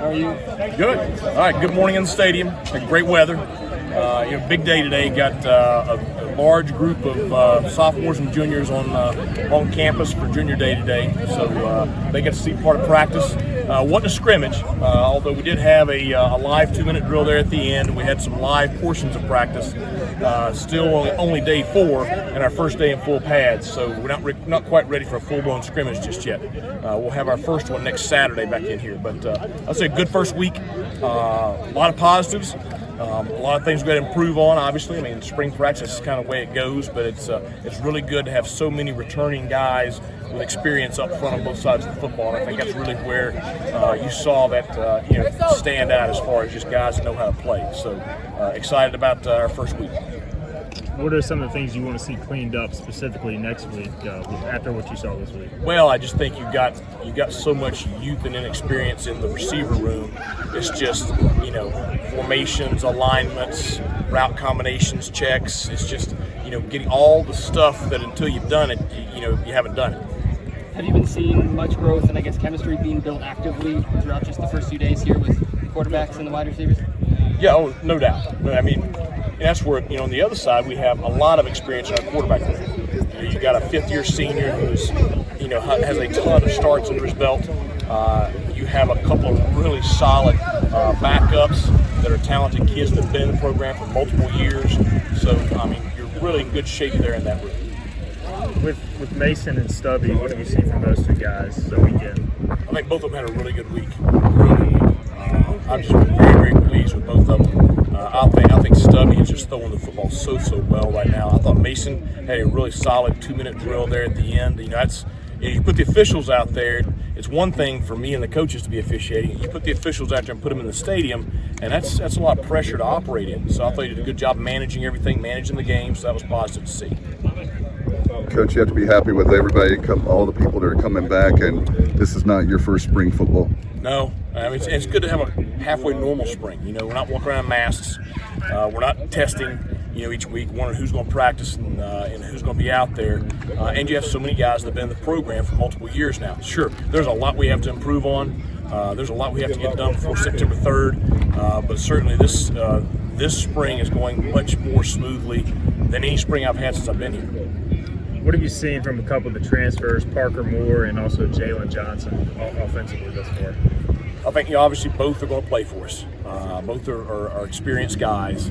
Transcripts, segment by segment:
How are you? Good. All right, good morning in the stadium. Had great weather. Big day today. Got a large group of sophomores and juniors on campus for junior day today. So they get to see part of practice. Wasn't a scrimmage, although we did have a live 2-minute drill there at the end. We had some live portions of practice. Still only day 4 and our first day in full pads, so we're not quite ready for a full-blown scrimmage just yet. We'll have our first one next Saturday back in here. But I'd say a good first week. A lot of positives. A lot of things we've got to improve on, obviously. I mean, spring practice is kind of the way it goes, but it's really good to have so many returning guys with experience up front on both sides of the football. And I think that's really where you saw that stand out as far as just guys that know how to play. So excited about our first week. What are some of the things you want to see cleaned up specifically next week after what you saw this week? Well, I just think you got so much youth and inexperience in the receiver room. It's just, formations, alignments, route combinations, checks. It's just, getting all the stuff that until you've done it, you haven't done it. Have you been seeing much growth and chemistry being built actively throughout just the first few days here with quarterbacks and the wide receivers? Yeah, no doubt. But I mean, that's where, on the other side, we have a lot of experience in our quarterback room. You got a fifth-year senior who's, has a ton of starts under his belt. You have a couple of really solid backups that are talented kids that have been in the program for multiple years. So, I mean, you're really in good shape there in that room. With Mason and Stubby, what have you seen from those two guys the weekend? I think both of them had a really good week. I've just been very, very pleased with both of them. I think Stubby is just throwing the football so well right now. I thought Mason had a really solid 2-minute drill there at the end. You put the officials out there. It's one thing for me and the coaches to be officiating. You put the officials out there and put them in the stadium, and that's a lot of pressure to operate in. So I thought you did a good job managing everything, managing the game. So that was positive to see. Coach, you have to be happy with everybody, all the people that are coming back, and this is not your first spring football. No, I mean, it's good to have a halfway normal spring. We're not walking around in masks. We're not testing, each week, wondering who's going to practice and who's going to be out there. And you have so many guys that have been in the program for multiple years now. Sure, there's a lot we have to improve on. There's a lot we have to get done before September 3rd. But certainly this spring is going much more smoothly than any spring I've had since I've been here. What have you seen from a couple of the transfers, Parker Moore and also Jalen Johnson, offensively thus far? I think obviously both are going to play for us. Both are experienced guys.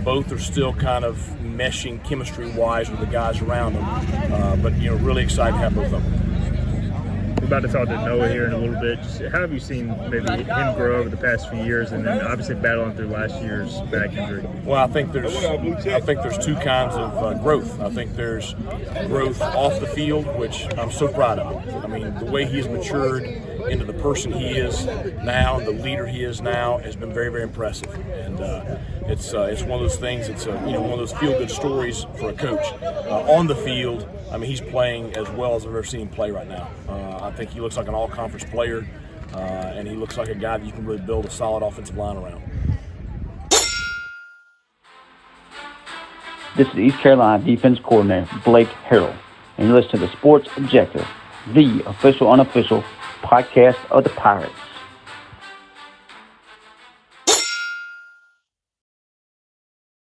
Both are still kind of meshing chemistry-wise with the guys around them. But really excited to have both of them. We're about to talk to Noah here in a little bit. Just how have you seen maybe him grow over the past few years, and then obviously battling through last year's back injury? Well, I think there's two kinds of growth. I think there's growth off the field, which I'm so proud of. I mean, the way he's matured into the person he is now, the leader he is now, has been very, very impressive. And it's one of those things. It's one of those feel-good stories for a coach. On the field, I mean, he's playing as well as I've ever seen him play right now. I think he looks like an all-conference player, and he looks like a guy that you can really build a solid offensive line around. This is East Carolina Defense Coordinator Blake Harrell, and you listen to the Sports Objective, the official, unofficial podcast of the Pirates.